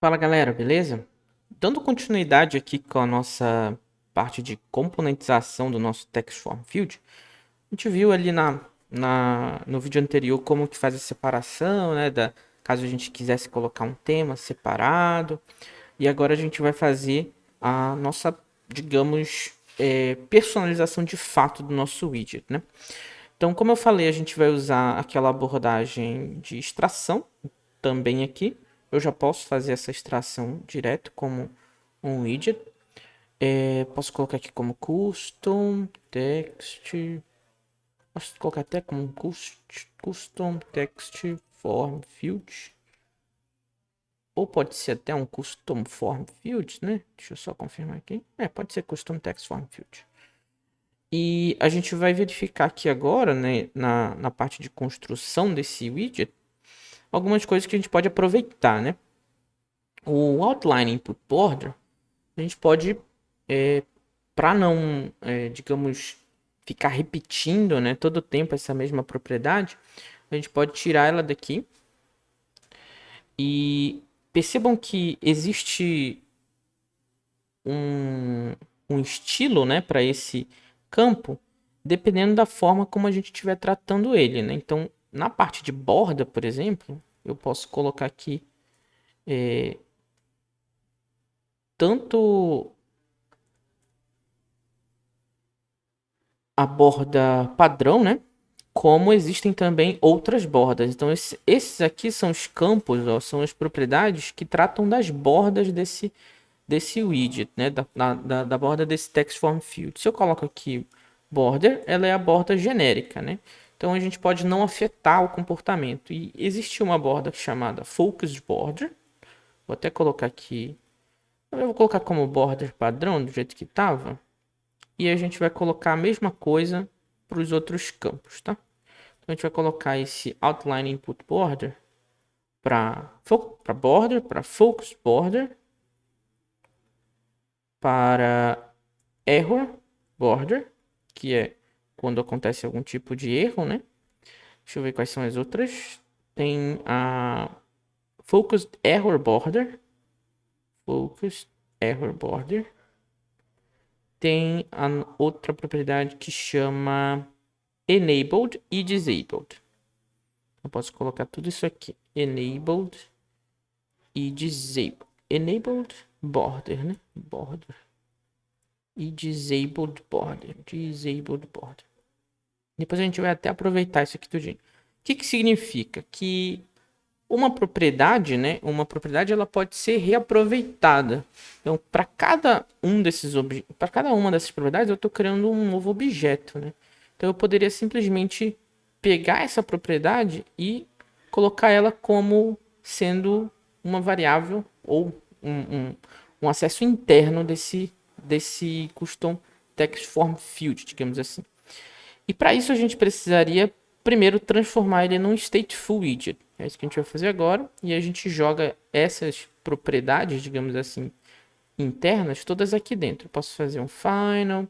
Fala galera, beleza? Dando continuidade aqui com a nossa parte de componentização do nosso Textform Field, a gente viu ali no vídeo anterior como que faz a separação, né? Caso a gente quisesse colocar um tema separado. E agora a gente vai fazer a nossa, digamos, personalização de fato do nosso widget, né? Então, como eu falei, a gente vai usar aquela abordagem de extração também aqui. Eu já posso fazer essa extração direto como um widget. Posso colocar aqui como custom text. Posso colocar até como custom text form field. Ou pode ser até um custom form field, né? Deixa eu só confirmar aqui. Pode ser custom text form field. E a gente vai verificar aqui agora, né, na parte de construção desse widget, algumas coisas que a gente pode aproveitar, né? O outline input border, a gente pode, para não, digamos, ficar repetindo, né, todo o tempo essa mesma propriedade, a gente pode tirar ela daqui. E percebam que existe um estilo, né, para esse campo, dependendo da forma como a gente estiver tratando ele, né? Então, na parte de borda, por exemplo, eu posso colocar aqui tanto a borda padrão, né? Como existem também outras bordas. Então, esses aqui são os campos, ó, são as propriedades que tratam das bordas desse widget, né? Da borda desse text form field. Se eu coloco aqui border, ela é a borda genérica, né? Então a gente pode não afetar o comportamento. E existe uma borda chamada focused border. Vou até colocar aqui. Eu vou colocar como border padrão, do jeito que estava. E a gente vai colocar a mesma coisa para os outros campos, tá? Então a gente vai colocar esse outline input border para border, para focus border, para error border, que é quando acontece algum tipo de erro, né? Deixa eu ver quais são as outras. Tem a focused error border, focused error border. Tem a outra propriedade que chama enabled e disabled. Eu posso colocar tudo isso aqui. Enabled e disabled. Enabled border, né? Border. E disabled border. Disabled border. Depois a gente vai até aproveitar isso aqui tudinho. O que significa? Que uma propriedade, né? Uma propriedade ela pode ser reaproveitada. Então, para cada uma dessas propriedades, eu estou criando um novo objeto, né? Então, eu poderia simplesmente pegar essa propriedade e colocar ela como sendo uma variável ou um acesso interno desse custom text form field, digamos assim. E para isso a gente precisaria primeiro transformar ele num stateful widget. É isso que a gente vai fazer agora. E a gente joga essas propriedades, digamos assim, internas, todas aqui dentro. Eu posso fazer um final,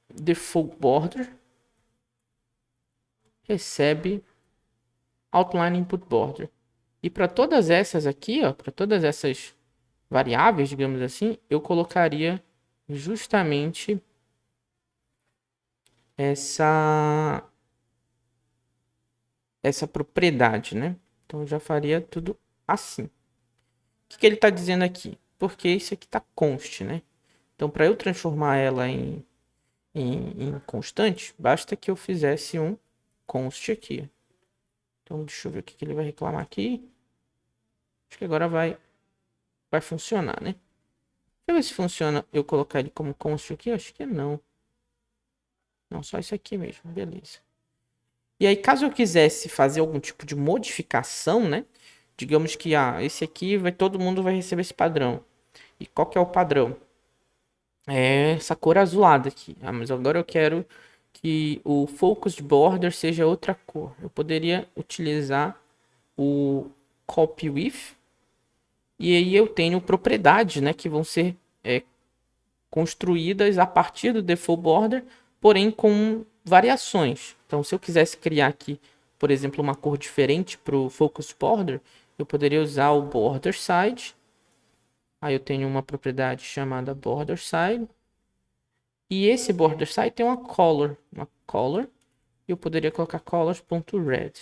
default border, recebe outline input border. E para todas essas aqui, ó, para todas essas variáveis, digamos assim, eu colocaria justamente essa propriedade, né? Então eu já faria tudo assim. O que ele está dizendo aqui? Porque isso aqui está const, né? Então para eu transformar ela em constante, basta que eu fizesse um const aqui. Então deixa eu ver o que ele vai reclamar aqui. Acho que agora vai funcionar, né? Deixa eu ver se funciona eu colocar ele como const aqui. Acho que não. Não, só isso aqui mesmo. Beleza. E aí, caso eu quisesse fazer algum tipo de modificação, né? Digamos que esse aqui todo mundo vai receber esse padrão. E qual que é o padrão? É essa cor azulada aqui. Mas agora eu quero que o focused border seja outra cor. Eu poderia utilizar o copy with. E aí eu tenho propriedades, né, que vão ser construídas a partir do default border, porém com variações. Então, se eu quisesse criar aqui, por exemplo, uma cor diferente para o focus border, eu poderia usar o border side. Aí eu tenho uma propriedade chamada border side. E esse border side tem uma color. E eu poderia colocar colors.red.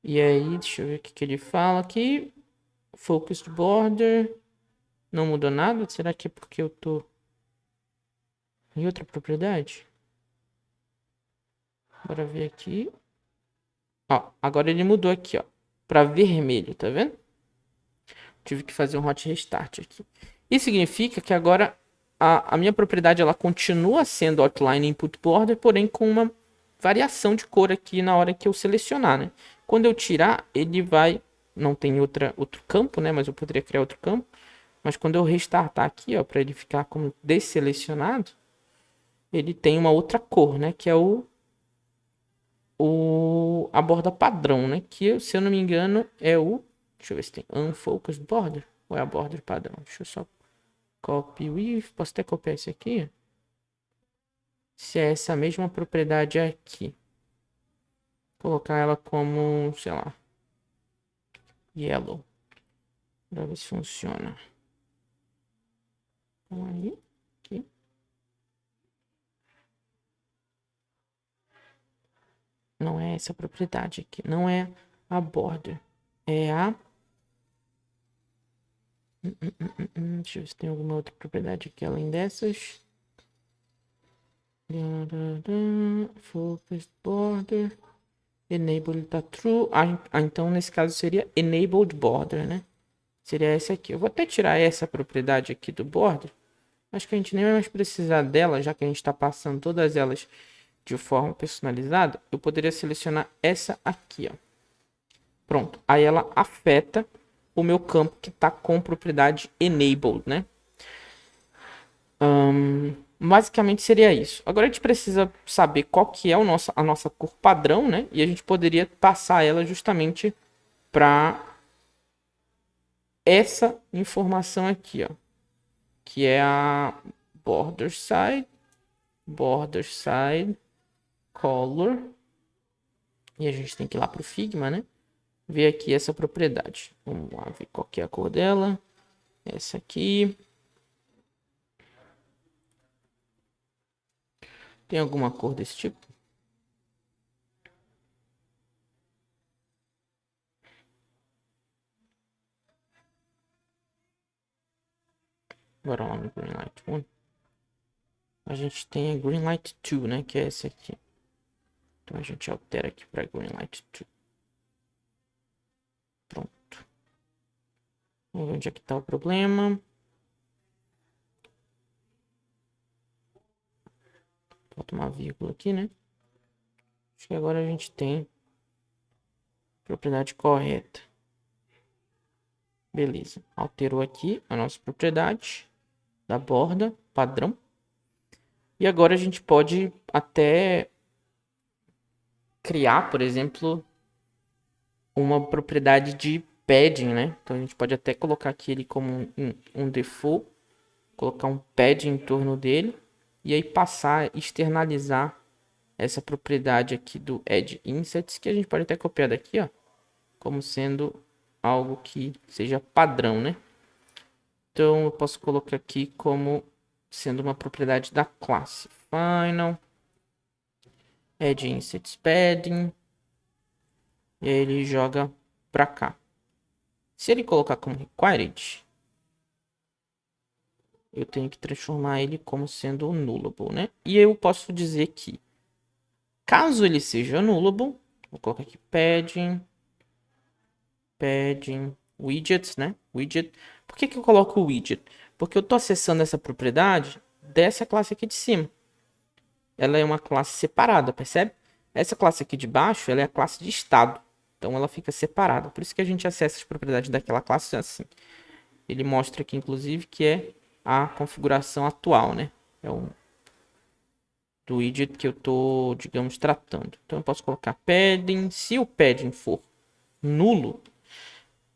E aí, deixa eu ver o que ele fala aqui. Focused border. Não mudou nada? Será que é porque eu tô em outra propriedade? Bora ver aqui. Ó, agora ele mudou aqui, ó. Pra vermelho, tá vendo? Tive que fazer um hot restart aqui. Isso significa que agora a minha propriedade ela continua sendo outline input border, porém com uma variação de cor aqui na hora que eu selecionar, né? Quando eu tirar, ele vai... Não tem outro campo, né? Mas eu poderia criar outro campo. Mas quando eu restartar aqui, ó, para ele ficar como desselecionado, ele tem uma outra cor, né? Que é a borda padrão, né? Que, se eu não me engano, é o... Deixa eu ver se tem unfocused border. Ou é a border padrão? Deixa eu só copy with. Posso até copiar isso aqui? Se é essa mesma propriedade aqui. Colocar ela como, sei lá, yellow. Pra ver se funciona. Então, aí, aqui. Não é essa propriedade aqui. Não é a border. É a... Deixa eu ver se tem alguma outra propriedade aqui além dessas. Focused border. Enable tá true. Então nesse caso seria enabled border, né? Seria essa aqui. Eu vou até tirar essa propriedade aqui do border. Acho que a gente nem vai mais precisar dela, já que a gente está passando todas elas de forma personalizada. Eu poderia selecionar essa aqui, ó. Pronto. Aí ela afeta o meu campo que está com propriedade enabled, né? Basicamente seria isso. Agora a gente precisa saber qual que é a nossa cor padrão, né? E a gente poderia passar ela justamente para essa informação aqui, ó. Que é a border side color. E a gente tem que ir lá pro Figma, né? Ver aqui essa propriedade. Vamos lá ver qual que é a cor dela. Essa aqui. Tem alguma cor desse tipo? Bora lá no Greenlight 1. A gente tem a Greenlight 2, né? Que é essa aqui. Então a gente altera aqui para Greenlight 2. Pronto. Vamos ver onde é que tá o problema. Falta uma vírgula aqui, né? Acho que agora a gente tem propriedade correta. Beleza. Alterou aqui a nossa propriedade da borda padrão. E agora a gente pode até criar, por exemplo, uma propriedade de padding, né? Então a gente pode até colocar aqui ele como um default, colocar um padding em torno dele e aí passar, externalizar essa propriedade aqui do add insets, que a gente pode até copiar daqui, ó, como sendo algo que seja padrão, né? Então eu posso colocar aqui como sendo uma propriedade da classe final add insets padding. E aí ele joga pra cá. Se ele colocar como required, eu tenho que transformar ele como sendo nullable, né? E eu posso dizer que, caso ele seja nullable, vou colocar aqui padding widgets, né? Widget. Por que eu coloco o widget? Porque eu estou acessando essa propriedade dessa classe aqui de cima. Ela é uma classe separada, percebe? Essa classe aqui de baixo, ela é a classe de estado. Então ela fica separada. Por isso que a gente acessa as propriedades daquela classe assim. Ele mostra aqui, inclusive, que é a configuração atual, né? É o do widget que eu estou, digamos, tratando. Então eu posso colocar padding. Se o padding for nulo,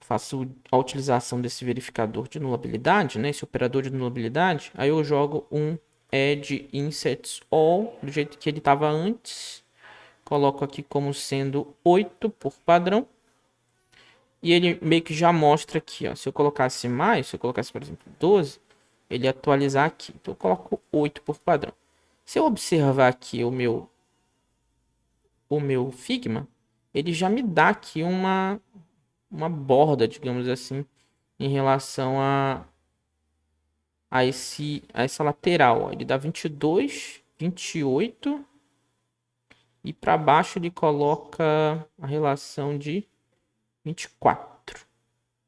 faço a utilização desse verificador de nulabilidade, né? Esse operador de nulabilidade. Aí eu jogo um add insets all, do jeito que ele estava antes. Coloco aqui como sendo 8 por padrão. E ele meio que já mostra aqui, ó. Se eu colocasse mais, se eu colocasse, por exemplo, 12, ele ia atualizar aqui. Então eu coloco 8 por padrão. Se eu observar aqui o meu Figma, ele já me dá aqui uma borda, digamos assim, em relação a essa lateral, ó. Ele dá 22, 28 e para baixo ele coloca a relação de 24.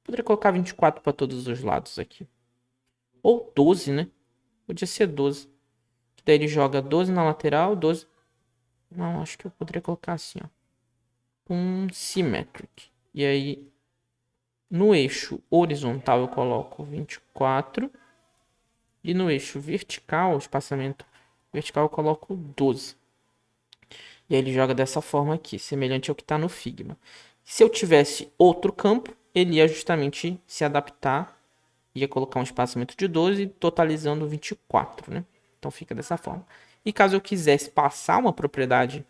Poderia colocar 24 para todos os lados aqui. Ou 12, né? Podia ser 12. Daí ele joga 12 na lateral, 12. Não, acho que eu poderia colocar assim, ó. Symmetric. E aí, no eixo horizontal eu coloco 24. E no eixo vertical, espaçamento vertical, eu coloco 12. E aí ele joga dessa forma aqui, semelhante ao que está no Figma. Se eu tivesse outro campo, ele ia justamente se adaptar, ia colocar um espaçamento de 12, totalizando 24, né? Então fica dessa forma. E caso eu quisesse passar uma propriedade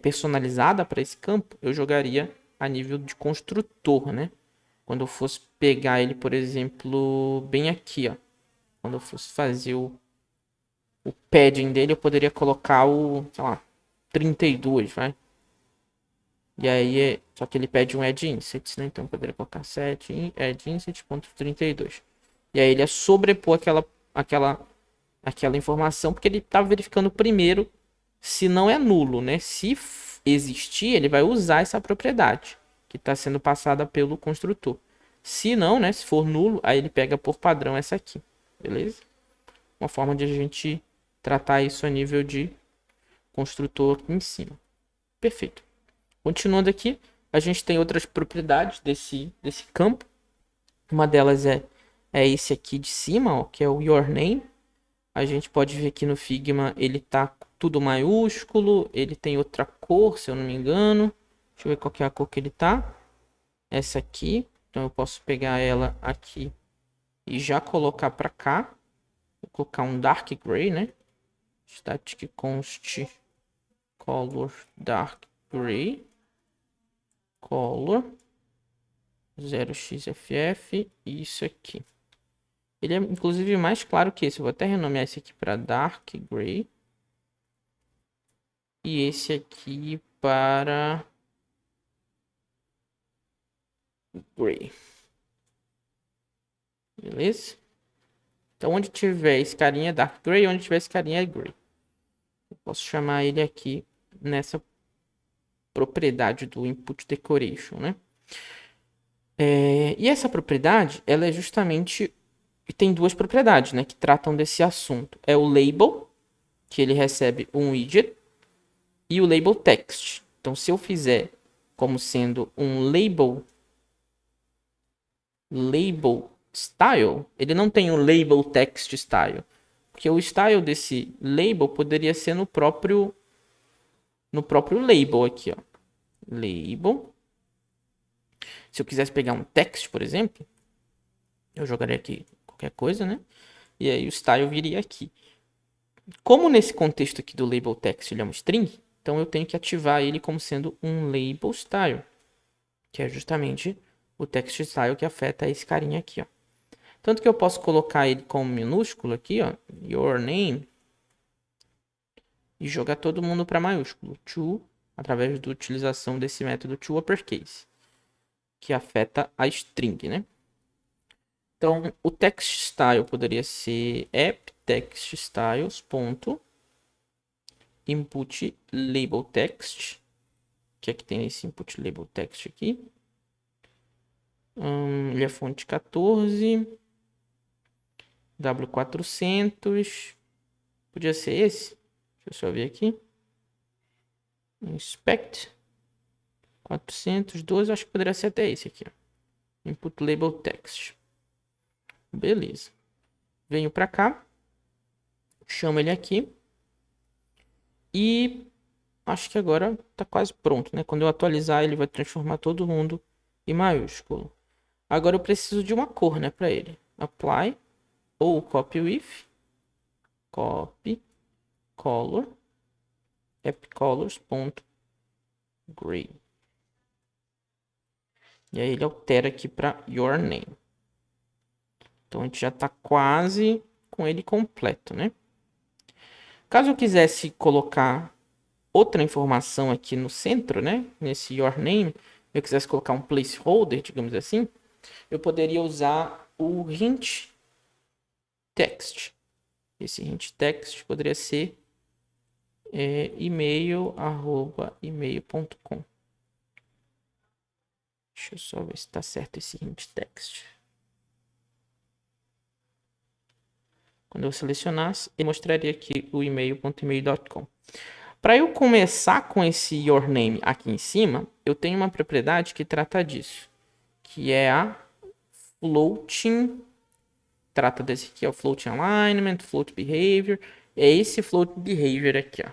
personalizada para esse campo, eu jogaria a nível de construtor, né? Quando eu fosse pegar ele, por exemplo, bem aqui, ó. Quando eu fosse fazer o padding dele, eu poderia colocar sei lá, 32, vai. E aí, só que ele pede um add inset, né? Então eu poderia colocar set add inset.32. E aí ele ia sobrepor aquela informação, porque ele tá verificando primeiro se não é nulo, né? Se existir, ele vai usar essa propriedade que está sendo passada pelo construtor. Se não, né? Se for nulo, aí ele pega por padrão essa aqui, beleza? Uma forma de a gente tratar isso a nível de construtor aqui em cima. Perfeito. Continuando aqui, a gente tem outras propriedades desse campo. Uma delas é esse aqui de cima, ó, que é o your name. A gente pode ver aqui no Figma, ele tá tudo maiúsculo, ele tem outra cor, se eu não me engano. Deixa eu ver qual que é a cor que ele tá. Essa aqui. Então eu posso pegar ela aqui e já colocar para cá. Vou colocar um dark gray, né? Static const color dark gray. Color 0xff e isso aqui. Ele é inclusive mais claro que esse. Eu vou até renomear esse aqui para dark gray. E esse aqui para gray. Beleza? Então onde tiver esse carinha é dark gray, onde tiver esse carinha é gray. Eu posso chamar ele aqui nessa propriedade do input decoration, né? E essa propriedade, ela é justamente... Tem duas propriedades, né? Que tratam desse assunto. É o label, que ele recebe um widget, e o label text. Então, se eu fizer como sendo um label style, ele não tem um label text style. Porque o style desse label poderia ser no próprio label aqui, ó. Label. Se eu quisesse pegar um text, por exemplo, eu jogaria aqui qualquer coisa, né? E aí o style viria aqui. Como nesse contexto aqui do label text ele é um string, então eu tenho que ativar ele como sendo um label style, que é justamente o text style que afeta esse carinha aqui, ó. Tanto que eu posso colocar ele como minúsculo aqui, ó, your name, e jogar todo mundo para maiúsculo, to, através da utilização desse método to uppercase, que afeta a string, né? Então, o text style poderia ser app text styles ponto input label text, que aqui tem esse input label text aqui. Ele é fonte 14, W400, podia ser esse. Deixa eu só ver aqui. Inspect 412, acho que poderia ser até esse aqui, ó. Input label text. Beleza. Venho para cá, chamo ele aqui e acho que agora tá quase pronto, né? Quando eu atualizar, ele vai transformar todo mundo em maiúsculo. Agora eu preciso de uma cor, né, para ele. Apply ou copy with, copy color, appcolors.gray. E aí ele altera aqui para your name. Então a gente já está quase com ele completo, né? Caso eu quisesse colocar outra informação aqui no centro, né? Nesse your name, eu quisesse colocar um placeholder, digamos assim, eu poderia usar o hint text. Esse hint text poderia ser email@email.com. Deixa eu só ver se está certo esse hint text. Quando eu selecionasse, ele mostraria aqui o email.email.com. Para eu começar com esse your name aqui em cima, eu tenho uma propriedade que trata disso, que é a floating. Trata desse aqui, ó, floating alignment, float behavior. É esse float behavior aqui, ó.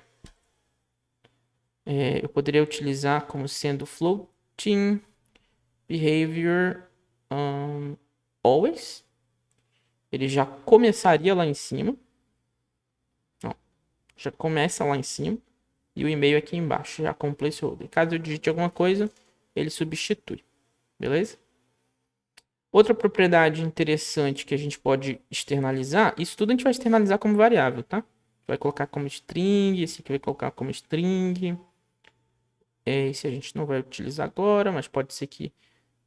Eu poderia utilizar como sendo floating behavior always. Ele já começaria lá em cima. Ó, já começa lá em cima. E o e-mail aqui embaixo, já com o placeholder. Caso eu digite alguma coisa, ele substitui. Beleza? Outra propriedade interessante que a gente pode externalizar, isso tudo a gente vai externalizar como variável, tá? Vai colocar como string, esse aqui vai colocar como string. Esse a gente não vai utilizar agora, mas pode ser que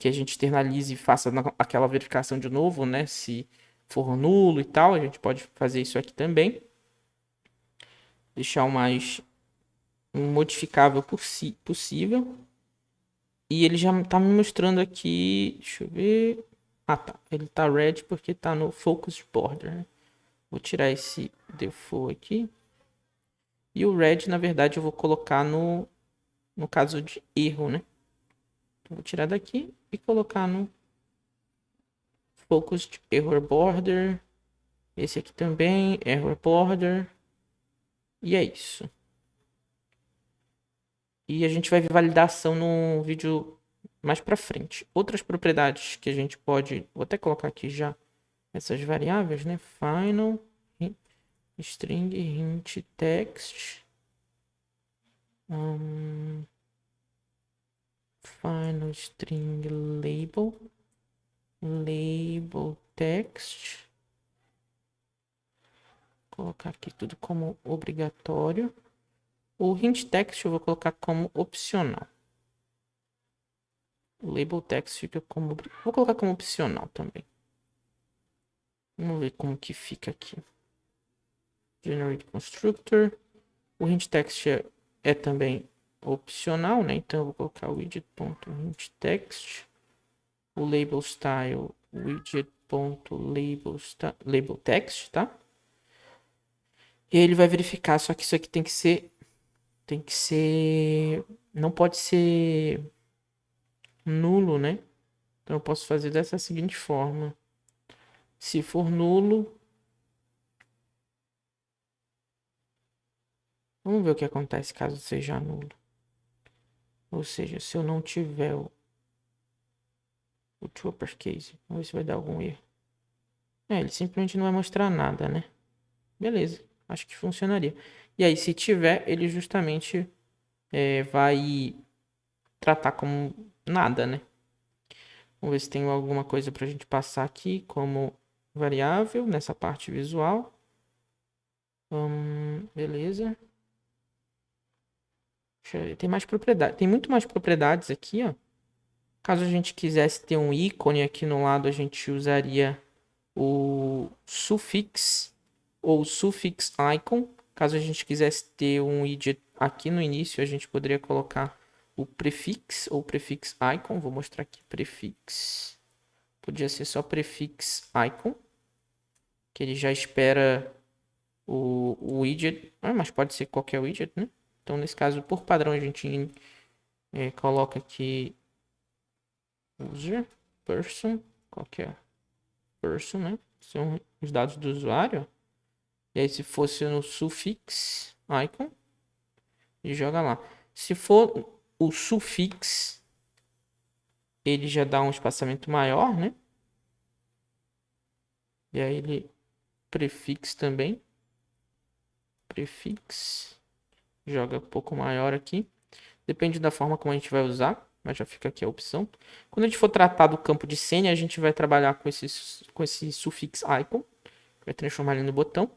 a gente externalize e faça aquela verificação de novo, né? Se for nulo e tal, a gente pode fazer isso aqui também. Deixar o mais modificável possível. E ele já tá me mostrando aqui, deixa eu ver. Ah, tá. Ele tá red porque tá no focus border, né? Vou tirar esse default aqui. E o red, na verdade, eu vou colocar no caso de erro, né? Vou tirar daqui e colocar no focused error border. Esse aqui também, error border. E é isso. E a gente vai ver validação no vídeo mais para frente. Outras propriedades que a gente pode... Vou até colocar aqui já essas variáveis, né? Final, string, hint, text. Final string label. Label text. Vou colocar aqui tudo como obrigatório. O hint text eu vou colocar como opcional. O label text fica como... Vou colocar como opcional também. Vamos ver como que fica aqui. Generate constructor. O hint text é também opcional, né? Então eu vou colocar o widget.hintText. O label style widget.labelText, tá? E ele vai verificar, só que isso aqui tem que ser, não pode ser nulo, né? Então eu posso fazer dessa seguinte forma. Se for nulo, vamos ver o que acontece caso seja nulo. Ou seja, se eu não tiver o to uppercase, vamos ver se vai dar algum erro. Ele simplesmente não vai mostrar nada, né? Beleza, acho que funcionaria. E aí, se tiver, ele justamente vai tratar como nada, né? Vamos ver se tem alguma coisa para a gente passar aqui como variável nessa parte visual. Beleza. Tem mais propriedade. Tem muito mais propriedades aqui, ó. Caso a gente quisesse ter um ícone aqui no lado, a gente usaria o suffix ou suffix icon. Caso a gente quisesse ter um widget aqui no início, a gente poderia colocar o prefix ou prefix icon. Vou mostrar aqui prefix. Podia ser só prefix icon, que ele já espera o widget, mas pode ser qualquer widget, né? Então, nesse caso, por padrão, a gente coloca aqui user, person, qualquer person, né? São os dados do usuário. E aí, se fosse no suffix icon, ele joga lá. Se for o suffix, ele já dá um espaçamento maior, né? E aí ele prefix também. Prefix. Joga um pouco maior aqui. Depende da forma como a gente vai usar. mas já fica aqui a opção. Quando a gente for tratar do campo de senha, a gente vai trabalhar com esse suffix icon, vai transformar ele no botão.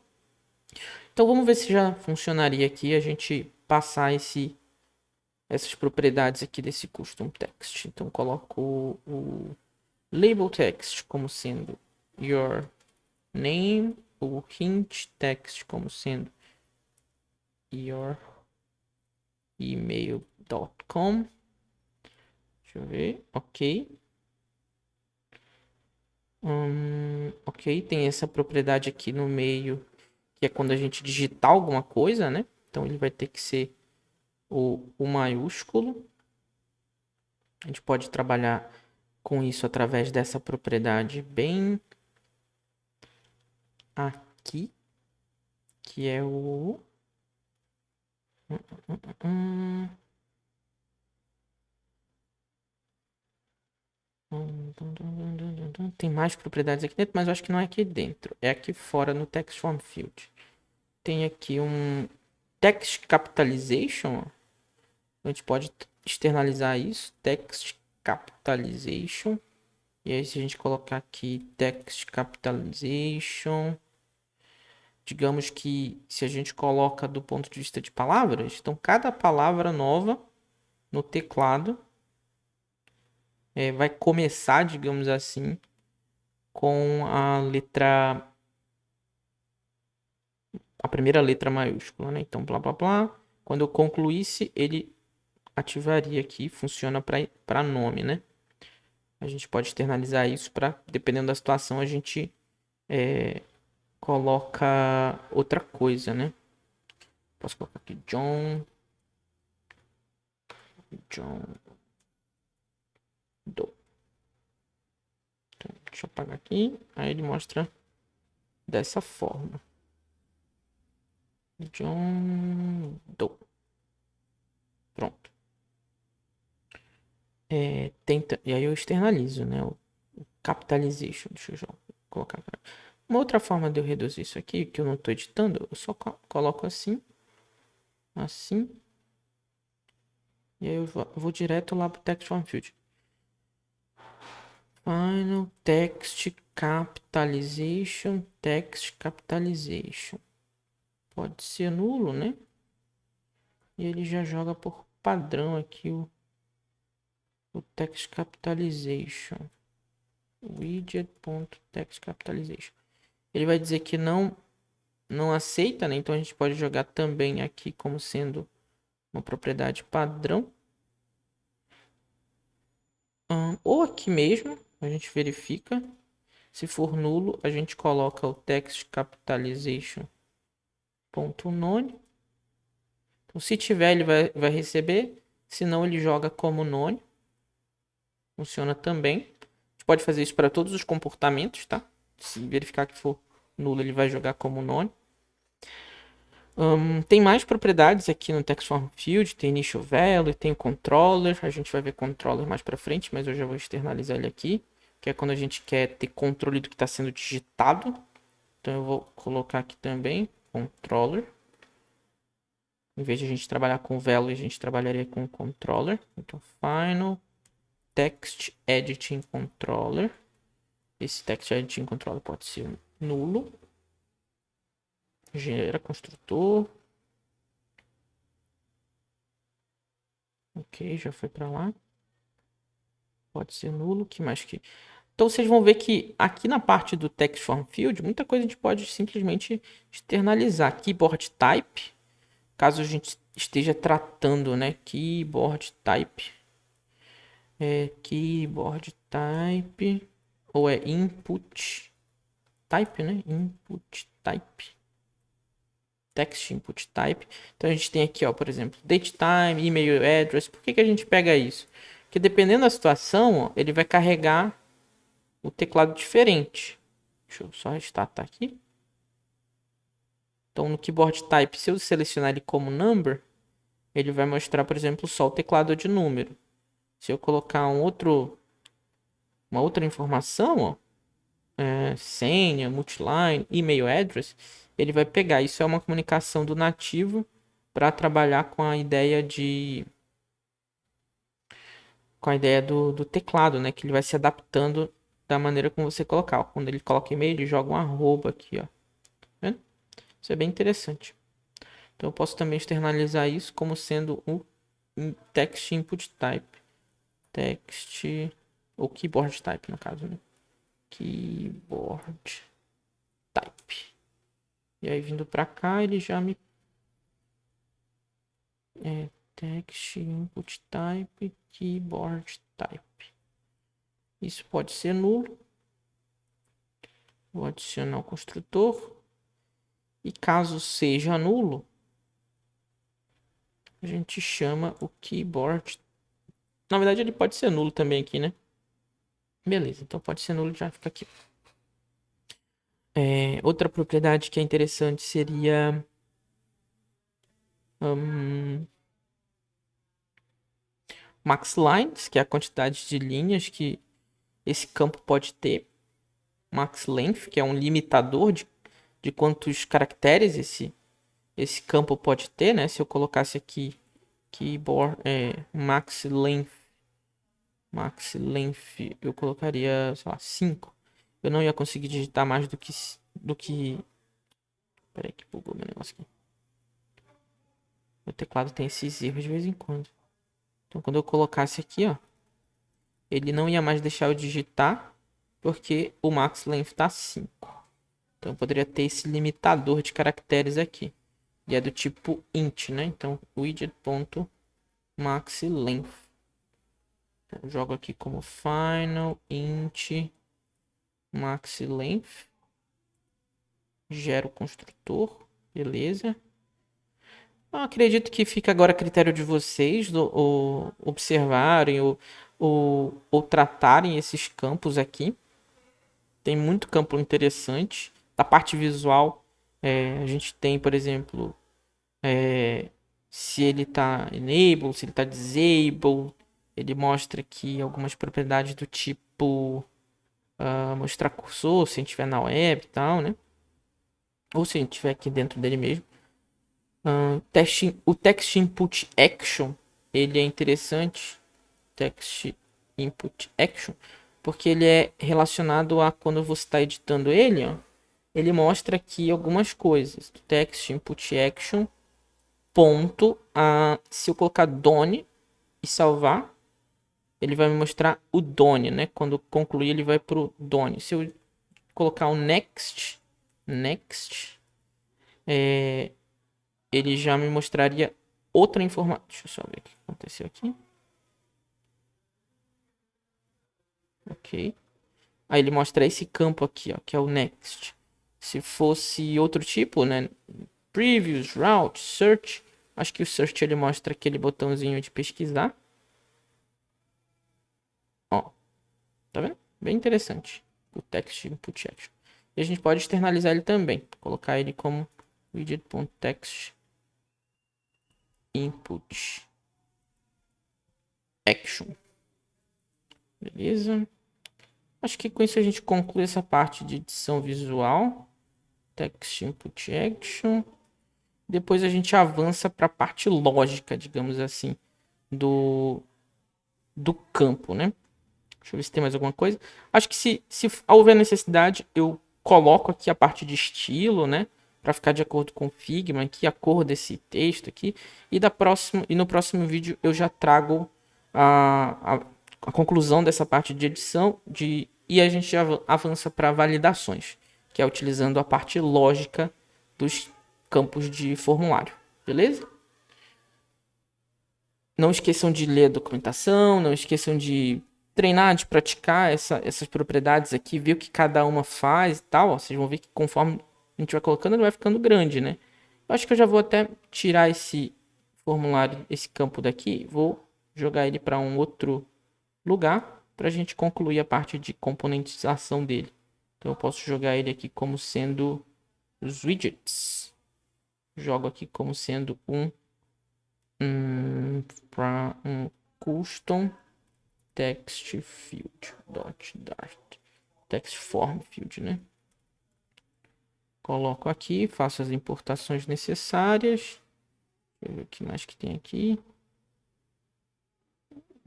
Então vamos ver se já funcionaria aqui a gente passar essas propriedades aqui desse custom text. Então coloco o label text como sendo your name, o hint text como sendo your email.com. Deixa eu ver, ok. Ok, tem essa propriedade aqui no meio, que é quando a gente digitar alguma coisa, né? Então ele vai ter que ser o maiúsculo. A gente pode trabalhar com isso através dessa propriedade bem aqui, que é o... Tem mais propriedades aqui dentro, mas eu acho que não é aqui dentro. É aqui fora no text form field. Tem aqui um text capitalization. A gente pode externalizar isso. Text capitalization. E aí se a gente colocar aqui text capitalization, digamos que se a gente coloca do ponto de vista de palavras, então cada palavra nova no teclado vai começar, digamos assim, com a primeira letra maiúscula, né? Então, blá blá blá. Quando eu concluísse, ele ativaria aqui, funciona para nome, né? A gente pode externalizar isso para, dependendo da situação, a gente coloca outra coisa, né? Posso colocar aqui John Doe. Então, deixa eu apagar aqui. Aí ele mostra dessa forma. John Doe. Pronto. E aí eu externalizo, né? O capitalization. Deixa eu já colocar. Uma outra forma de eu reduzir isso aqui, que eu não estou editando, eu só coloco assim. Assim. E aí eu vou direto lá pro text form field. Final text capitalization. Text capitalization. Pode ser nulo, né? E ele já joga por padrão aqui o text capitalization. Widget.text capitalization. Ele vai dizer que não aceita, né? Então a gente pode jogar também aqui como sendo uma propriedade padrão. Ou aqui mesmo, a gente verifica. Se for nulo, a gente coloca o text capitalization .none. Então, se tiver, ele vai receber. Se não, ele joga como none. Funciona também. A gente pode fazer isso para todos os comportamentos, tá? Se verificar que for nulo, ele vai jogar como none. Tem mais propriedades aqui no text form field. Tem initial value, tem o controller. A gente vai ver controller mais para frente, mas eu já vou externalizar ele aqui, que é quando a gente quer ter controle do que está sendo digitado. Então eu vou colocar aqui também controller. Em vez de a gente trabalhar com value, a gente trabalharia com controller. Então final text editing controller. Esse text editing controller pode ser nulo. Gera construtor. Ok, já foi para lá. Pode ser nulo. Que mais que... Então vocês vão ver que aqui na parte do text form field, muita coisa a gente pode simplesmente externalizar. Keyboard type, caso a gente esteja tratando, né? Keyboard type. Keyboard type. Ou é input type, né? Input type. Text input type. Então a gente tem aqui, ó, por exemplo, datetime, email address. Por que a gente pega isso? Porque dependendo da situação, ó, ele vai carregar o teclado diferente. Deixa eu só restartar aqui. Então no keyboard type, se eu selecionar ele como number, ele vai mostrar, por exemplo, só o teclado de número. Se eu colocar uma outra informação, ó, senha, multiline, email address, ele vai pegar. Isso é uma comunicação do nativo para trabalhar com a ideia com a ideia do teclado, né? Que ele vai se adaptando da maneira como você colocar. Ó. Quando ele coloca e-mail, ele joga um arroba aqui, ó. Tá vendo? Isso é bem interessante. Então eu posso também externalizar isso como sendo um text input type. Text ou keyboard type no caso, né? Keyboard type. E aí vindo para cá, ele já me text input type, keyboard type. Isso pode ser nulo. Vou adicionar o construtor. E caso seja nulo, a gente chama o keyboard. Na verdade, ele pode ser nulo também aqui, né? Beleza, então pode ser nulo, já fica aqui. Outra propriedade que é interessante seria max lines, que é a quantidade de linhas que esse campo pode ter. Max length, que é um limitador de quantos caracteres esse campo pode ter, né? Se eu colocasse aqui keyboard max length, eu colocaria, sei lá, 5. Eu não ia conseguir digitar mais do que. Peraí que bugou meu negócio aqui. Meu teclado tem esses erros de vez em quando. Então quando eu colocasse aqui, ó, ele não ia mais deixar eu digitar porque o max length tá 5. Então eu poderia ter esse limitador de caracteres aqui. E é do tipo int, né? Então widget.maxLength. Então, eu jogo aqui como final int maxLength. Gero o construtor. Beleza. Eu acredito que fica agora a critério de vocês observarem ou tratarem esses campos aqui. Tem muito campo interessante. Da parte visual, a gente tem, por exemplo, se ele está enable, se ele está disable. Ele mostra aqui algumas propriedades do tipo mostrar cursor, se a gente estiver na web e tal, né? Ou se a gente estiver aqui dentro dele mesmo. O text input action, ele é interessante. Text input action, porque ele é relacionado a quando você está editando ele, ó, ele mostra aqui algumas coisas. Text input action ponto se eu colocar done e salvar, ele vai me mostrar o done, né? Quando concluir, ele vai pro done. Se eu colocar o next, ele já me mostraria outra informação. Deixa eu só ver o que aconteceu aqui. Ok. Aí ele mostra esse campo aqui, ó, que é o next. Se fosse outro tipo, né? Previous, route, search. Acho que o search ele mostra aquele botãozinho de pesquisar. Ó, tá vendo? Bem interessante. O text input action. E a gente pode externalizar ele também. Colocar ele como widget.text input action. Beleza? Acho que com isso a gente conclui essa parte de edição visual. Text input action. Depois a gente avança para a parte lógica, digamos assim, do campo, né? Deixa eu ver se tem mais alguma coisa. Acho que se houver necessidade, eu coloco aqui a parte de estilo, né? Para ficar de acordo com o Figma, aqui a cor desse texto aqui. E no próximo vídeo eu já trago a conclusão dessa parte de edição e a gente já avança para validações, que é utilizando a parte lógica dos campos de formulário. Beleza? Não esqueçam de ler a documentação, não esqueçam de treinar, de praticar essas propriedades aqui, ver o que cada uma faz e tal. Ó, vocês vão ver que conforme a gente vai colocando, ele vai ficando grande, né? Eu acho que eu já vou até tirar esse formulário, esse campo daqui, vou jogar ele para um outro lugar para a gente concluir a parte de componentização dele. Então eu posso jogar ele aqui como sendo os widgets. Jogo aqui como sendo para um custom text field dart text form field, né? Coloco aqui, faço as importações necessárias. Deixa eu ver o que mais que tem aqui.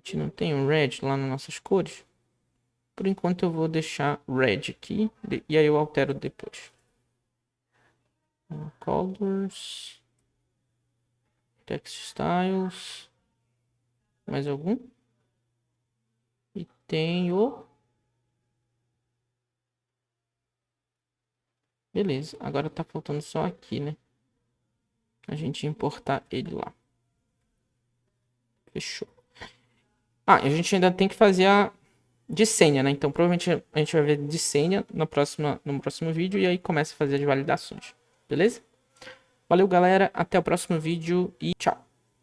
gente não tem um red lá nas nossas cores. Por enquanto eu vou deixar red aqui. E aí eu altero depois. Colors. Text styles. Mais algum? E tem o... Beleza, agora tá faltando só aqui, né? A gente importar ele lá. Fechou. Ah, a gente ainda tem que fazer a de senha, né? Então provavelmente a gente vai ver de senha no próximo vídeo e aí começa a fazer as validações. Beleza? Valeu, galera. Até o próximo vídeo e tchau.